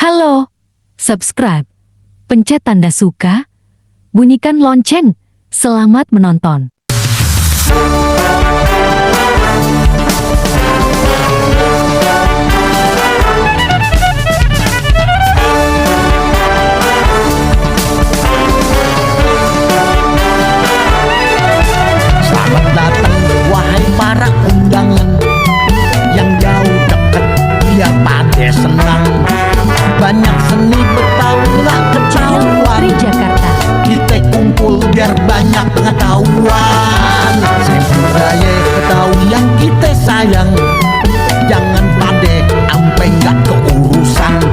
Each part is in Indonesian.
Halo, subscribe, pencet tanda suka, bunyikan lonceng. Selamat menonton. Selamat datang wahai para undangan yang jauh dekat, biar pada senang. Banyak seni Betawi nggak ketahuan. Dari Jakarta. Kita kumpul biar banyak pengetahuan. Budaya Betawi yang kita sayang, jangan pade ampe nggak keurusan.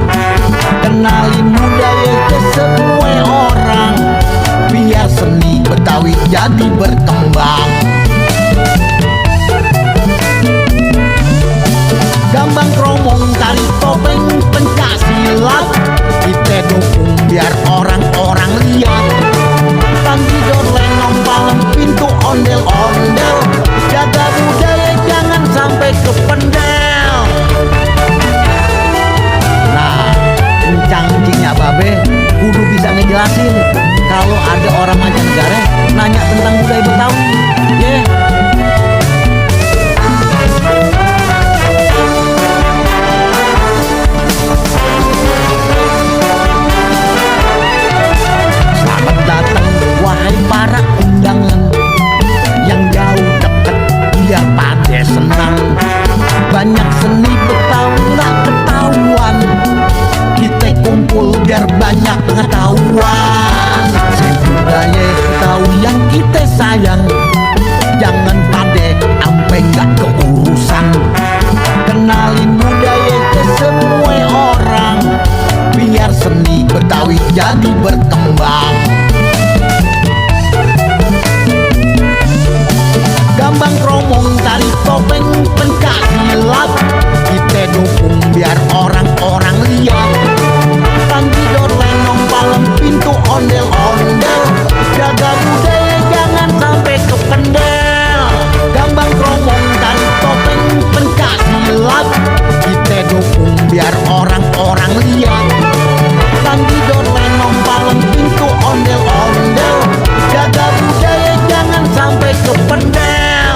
Kenalin budaya ke semua orang, biar seni Betawi jadi berkembang. Gambang kromong, tari topeng, pencak silat, kita dukung biar orang-orang lihat. Tanggidor, lenong, palem, pintu, ondel-ondel, jaga budaya jangan sampai kependel. Nah, kencang-kencingnya babe kudu bisa ngejelasin kalau ada orang mancanegara nanya tentang budaya Betawi. Yeah. Selamat datang wahai para undangan yang jauh dekat, biar pada senang. Banyak seni Betawi nggak ketahuan. Kita kumpul biar banyak pengetahuan. Budaya Betawi yang kita sayang, jangan pade ampe nggak keurusan. Kenalin budaya ke semua orang, biar seni Betawi jadi berkembang. Gambang kromong, tari topeng, pencak silat, kita dukung biar orang-orang lihat. Tanggidor, lenong, palem, pintu, ondel-ondel, jaga budaya jangan sampai kependel. Gambang kromong, tari topeng, pencak silat, kita dukung biar orang-orang lihat. Tanggidor, lenong, palem, pintu, ondel-ondel, jaga budaya jangan sampai kependel.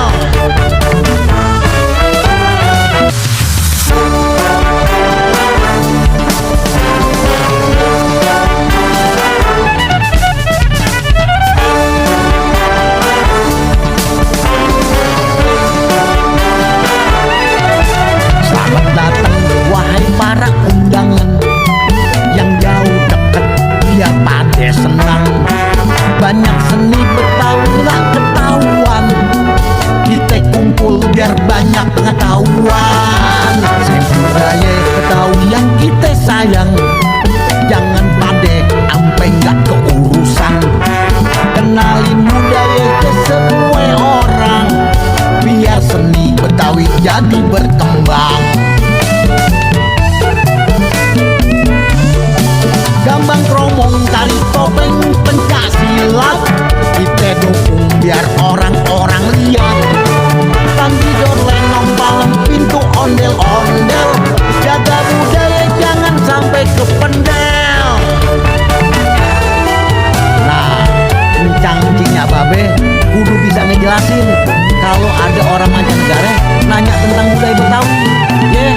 Selamat datang wahai para undangan yang jauh dekat, biar pada senang. Banyak seni Betawi nggak ketahuan. Kita kumpul biar banyak pengetahuan. Budaya Betawi yang kita sayang, jangan pade ampe nggak keurusan. Kenalin budaya ke semua orang, biar seni Betawi jadi berkembang. Gambang kromong, tari topeng, pencak silat, kita dukung biar orang-orang lihat. Tanggidor, lenong, palem, pintu, ondel-ondel, jaga budaya jangan sampai kependel. Nah, kencang-kencingnya babe kudu bisa ngejelasin kalau ada orang mancanegara nanya tentang budaya Betawi. Yeah.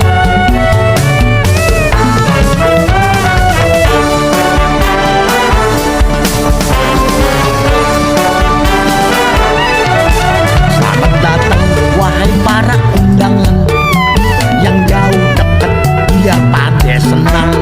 Selamat datang wahai para undangan yang jauh dekat, biar pada senang.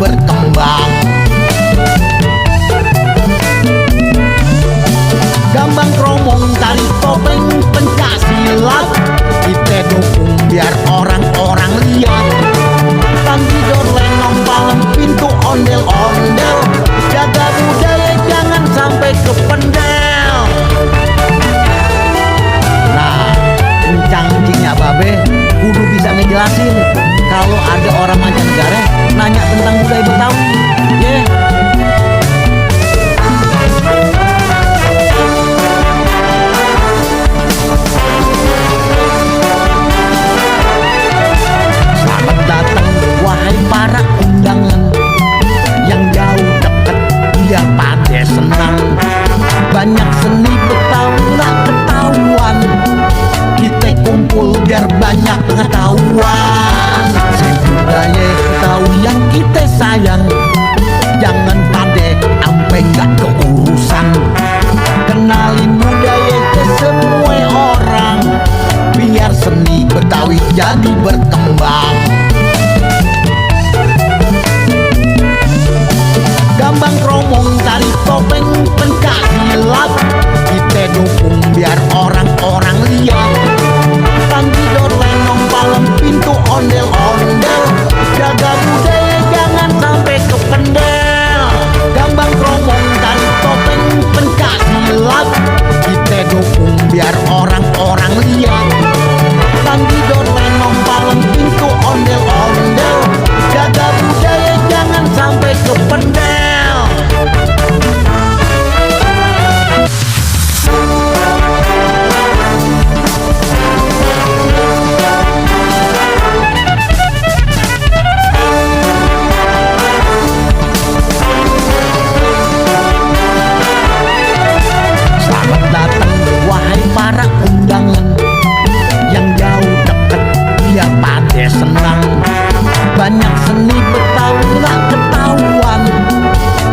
berkembang. Gambang kromong tari topeng pencak silat, kita dukung biar orang-orang lihat. Tanggidor lenong palem pintu ondel-ondel, jaga budaya jangan sampai kependel. Nah, kencang-kencingnya babe kudu bisa ngejelasin kalau ada orang mancanegara nanya tentang budaya Betawi. Yeah. Selamat datang wahai para undangan yang jauh dekat, biar pada senang. Banyak seni Betawi nggak ketahuan, kita kumpul biar banyak pengetahuan. Budaya Betawi yang kita sayang, jangan pada ampe nggak keurusan. Kenalin budaya ke semua orang, biar seni Betawi jadi berkembang. Gambang kromong tari topeng pencak silat, kita dukung biar orang-orang lihat. Tanggidor lenong palem pintu ondel-ondel, jaga budaya jangan sampai kependel. Gambang kromong tari topeng pencak silat, kita dukung biar orang-orang lihat. Tanggidor lenong palem pintu ondel-ondel, jaga budaya jangan sampai kependel. Selamat datang wahai para undangan yang jauh dekat, biar pada senang. Banyak seni Betawi nggak ketahuan,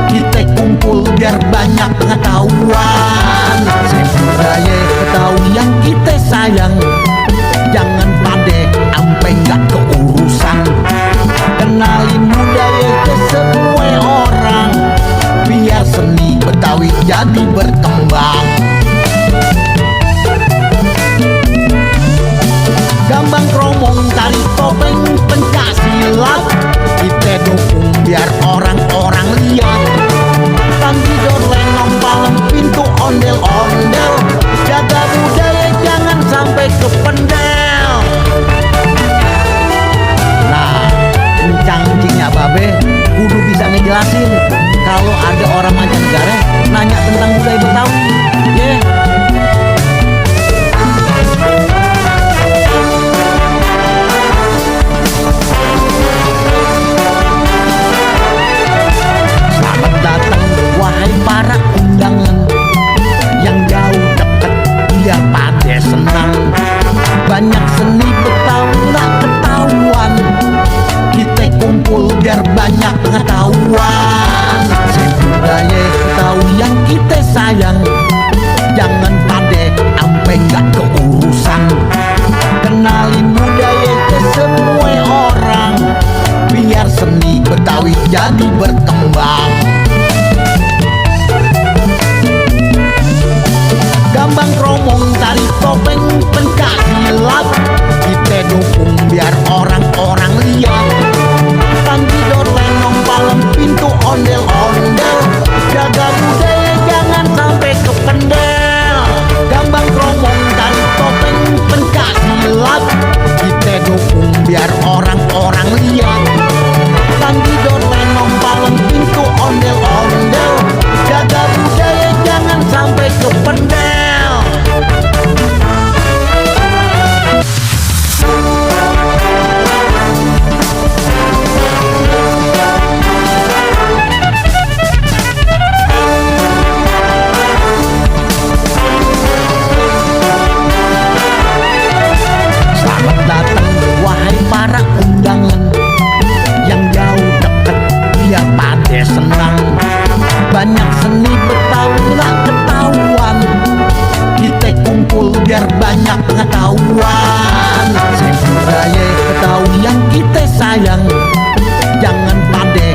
kita kumpul biar banyak pengetahuan. Budaya Betawi yang kita sayang, jangan pada ampe nggak keurusan. Kenalin budaya ke semua orang, biar seni Betawi jadi berkembang. Gambang kromong tari topeng pencak silat, kita dukung biar orang-orang lihat. Tanggidor lenong palem pintu ondel-ondel, jaga budaya jangan sampai kependel. Nah, kencang-kencingnya babe kudu bisa ngejelasin kalau ada orang mancanegara nanya tentang budaya Betawi. Yeah. Selamat datang wahai para undangan yang jauh dekat, biar pada senang. Banyak seni Betawi nggak ketahuan, kita kumpul biar banyak pengetahuan. Budaya Betawi yang kita sayang, jangan pada ampe nggak keurusan. Kenalin budaya ke semua orang, biar seni Betawi jadi berkembang. Gambang kromong tari topeng pencak silat, kita dukung biar orang-orang lihat. Tanggidor lenong palem pintu ondel-ondel, jaga budaya jangan sampai kependel. Gambang kromong tari topeng pencak silat, kita dukung biar orang-orang lihat. Tanggidor lenong palem pintu ondel-ondel, jaga budaya jangan sampai kependel. Banyak seni Betawi nggak ketahuan, kita kumpul biar banyak pengetahuan. Budaya Betawi yang kita sayang, jangan pada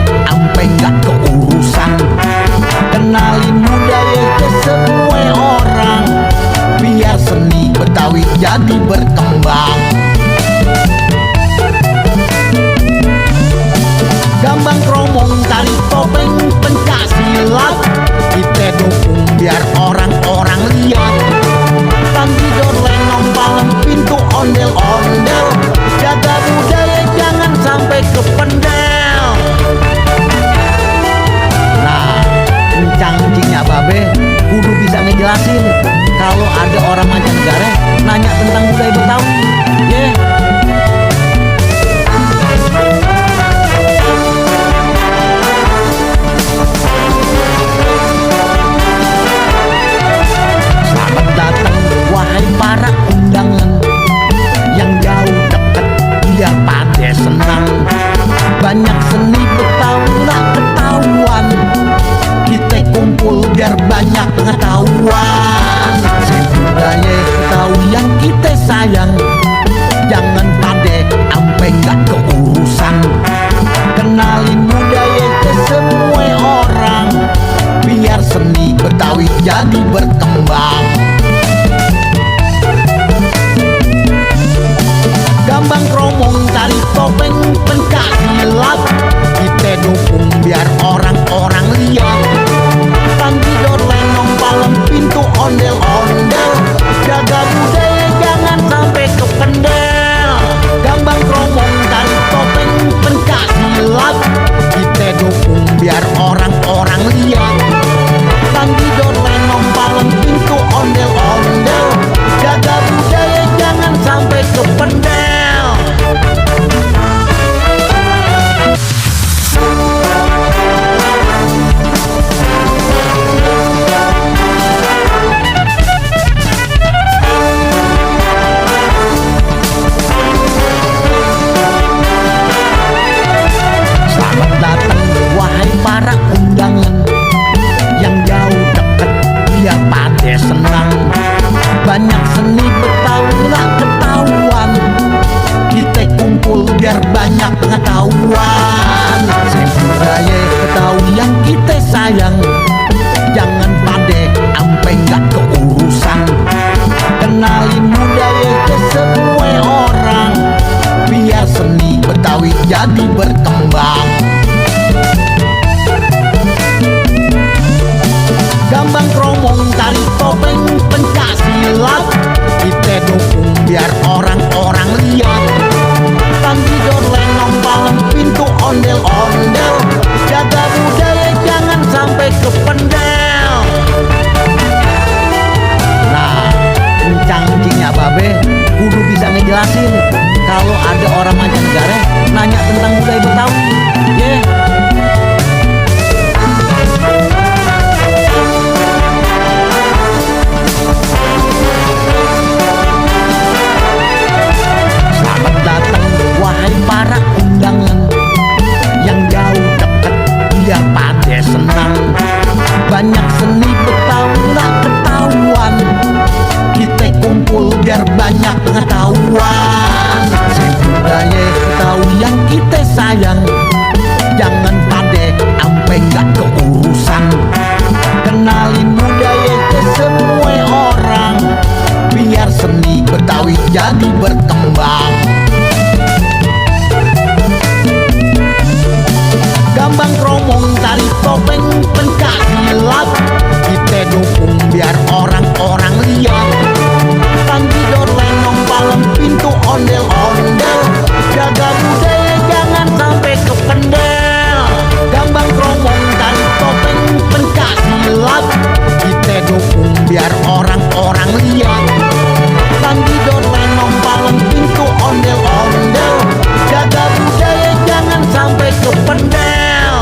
Gambang kromong tari topeng pencak silat, kita dukung biar orang-orang lihat. Tandidor lenong palem pintu ondel-ondel, jaga budaya jangan sampai kependel. Nah, encang-encingnya babe kudu bisa ngejelasin kalau ada orang mancanegara nanya tentang budaya Betawi. Yeah. Selamat datang wahai para undangan yang jauh dekat, biar pada senang. Banyak seni Betawi nggak ketahuan, kita kumpul biar banyak pengetahuan. Budaya Betawi yang kita sayang, jangan pade ampe nggak keurusan. Kenalin budaya ke semua orang, biar seni Betawi jadi berkembang. Gambang kromong tari topeng pencak silat, kita dukung biar orang-orang lihat. Tandidor lenong palem pintu ondel-ondel, jaga budaya jangan sampai kependel. Gambang kromong tari topeng pencak silat, kita dukung biar orang-orang lihat. Tandidor lenong palem pintu ondel-ondel, jaga budaya jangan sampai kependel. Selamat datang wahai para undangan yang jauh dekat, biar pada senang. Banyak seni Betawi nggak ketahuan, kita kumpul biar banyak pengetahuan. Budaya Betawi yang kita sayang, jangan pade ampe nggak keurusan. Kenalin budaya ke semua orang, biar seni Betawi jadi berkembang. Gambang kromong tari topeng pencak silat, kita dukung biar orang-orang lihat. Tandidor lenong palem pintu ondel-ondel, jaga budaya jangan sampai kependel. Nah, encang-encingnya babe kudu bisa ngejelasin kalau ada orang mancanegara nanya tentang budaya Betawi. Yeah. Selamat datang wahai para undangan yang jauh dekat, biar pada senang. Banyak seni Betawi nggak ketahuan, kita kumpul biar banyak pengetahuan. Budaya Betawi yang kita sayang, jangan pade ampe nggak keurusan. Kenalin budaya ke semua orang, biar seni Betawi jadi berkembang. Gambang kromong tari topeng pencak silat, kita dukung biar orang-orang lihat. Tandidor lenong palem pintu ondel-ondel, jaga budaya jangan sampai kependel. Gambang kromong tari topeng pencak silat, kita dukung biar orang-orang lihat. Tandidor lenong palem pintu ondel-ondel, jaga budaya jangan sampai kependel.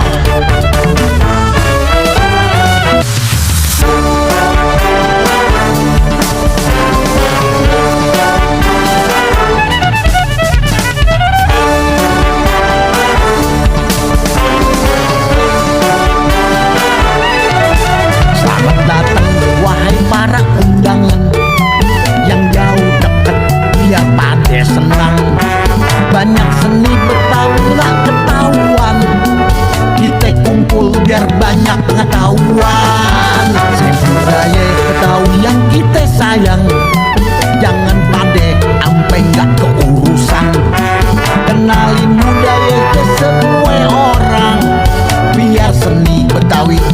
Selamat datang wahai para undangan yang jauh dekat, biar pada senang. Banyak seni Betawi nggak ketahuan, kita kumpul biar banyak pengetahuan. Budaya Betawi yang kita sayang, jangan pade ampe nggak keurusan. Kenalin budaya ke semua orang,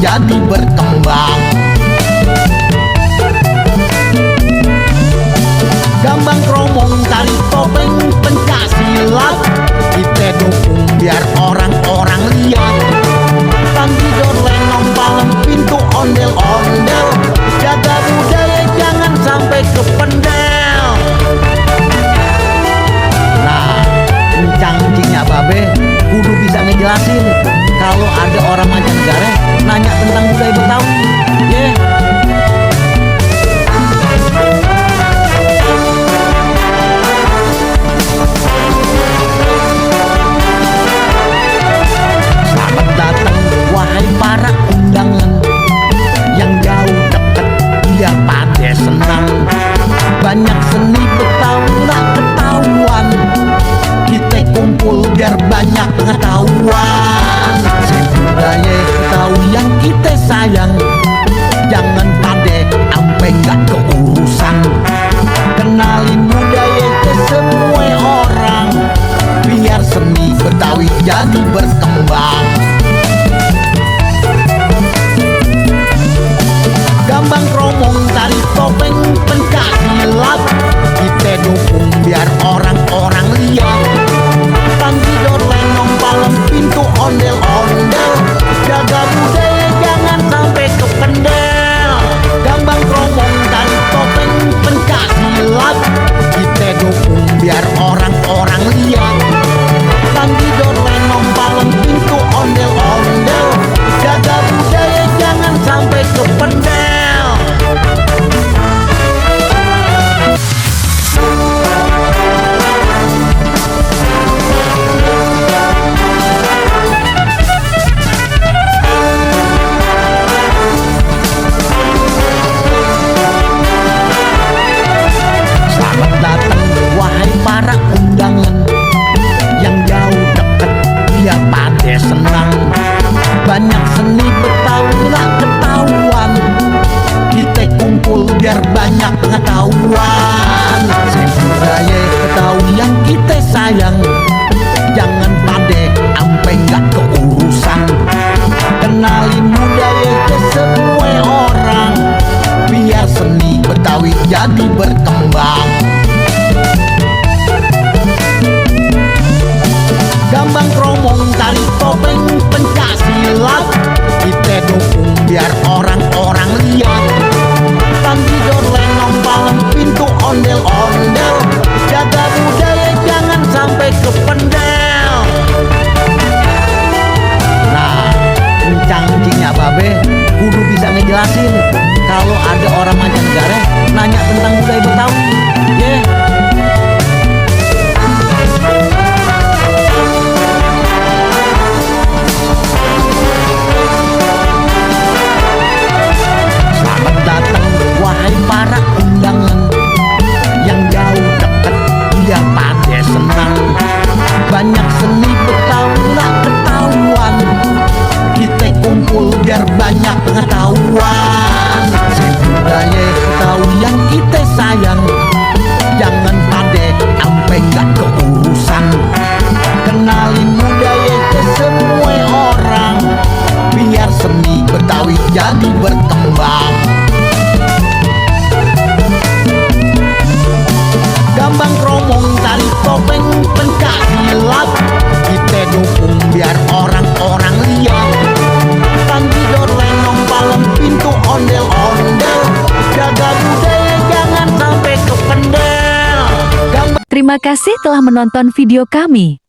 jadi berkembang. Gambang kromong, tari topeng, pencak silat, kita dukung biar orang-orang lihat. Tanggidor, lenong, palem, pintu, ondel-ondel, jaga budaya jangan sampai kependel. Nah, encang-encingnya babe kudu bisa ngejelasin kalau ada orang mancanegara nanya tentang budaya Betawi. Yeah. Selamat datang wahai para undangan yang jauh dekat, biar pada senang. Banyak seni Betawi nak ketahuan, kita kumpul biar banyak pengetahuan. Budaya Betawi yang kita sayang, jangan pade ampe nggak keurusan. Kenalin budaya ke semua orang, biar seni Betawi jadi berkembang. Gambang kromong, tari topeng, pencak silat, kita dukung biar orang-orang lihat. Tanggidor, lenong, palem, pintu, ondel-ondel, jaga budaya jangan sampai kependel. Gambang kromong, tari topeng, pencak silat, kita dukung biar orang-orang lihat. Tanggidor, lenong, palem, pintu, ondel-ondel, jaga budaya jangan sampai kependel. Selamat datang wahai para undangan yang jauh dekat, biar pada senang. Banyak seni Betawi nak ketahuan, kita kumpul biar banyak pengetahuan. Budaya Betawi yang kita sayang, jangan pade ampe nggak keurusan. Kenalin budaya ke semua orang, biar seni Betawi jadi berkembang. Gambang kromong, tari topeng, pencak silat, kita dukung biar orang-orang lihat. Tanggidor, lenong, palem, pintu, ondel-ondel, jaga budaya jangan sampai kependel. Nah, encang-encingnya babe kudu bisa ngejelasin kalau ada orang mancanegara nanya tentang budaya Betawi. Yeah. Selamat datang wahai para undangan yang jauh dekat, biar pada senang. Banyak seni Betawi nak ketahuan, kita kumpul biar banyak pengetahuan. Budaya Betawi yang kita sayang, jangan pade ampe nggak keurusan. Kenalin budaya ke semua orang, biar seni Betawi jadi berkembang. Gambang kromong, tari topeng, pencak silat, kita dukung biar orang-orang lihat. Tanggidor, lenong, palem, pintu, ondel-ondel, jaga budaya jangan sampai kependel. Terima kasih telah menonton video kami.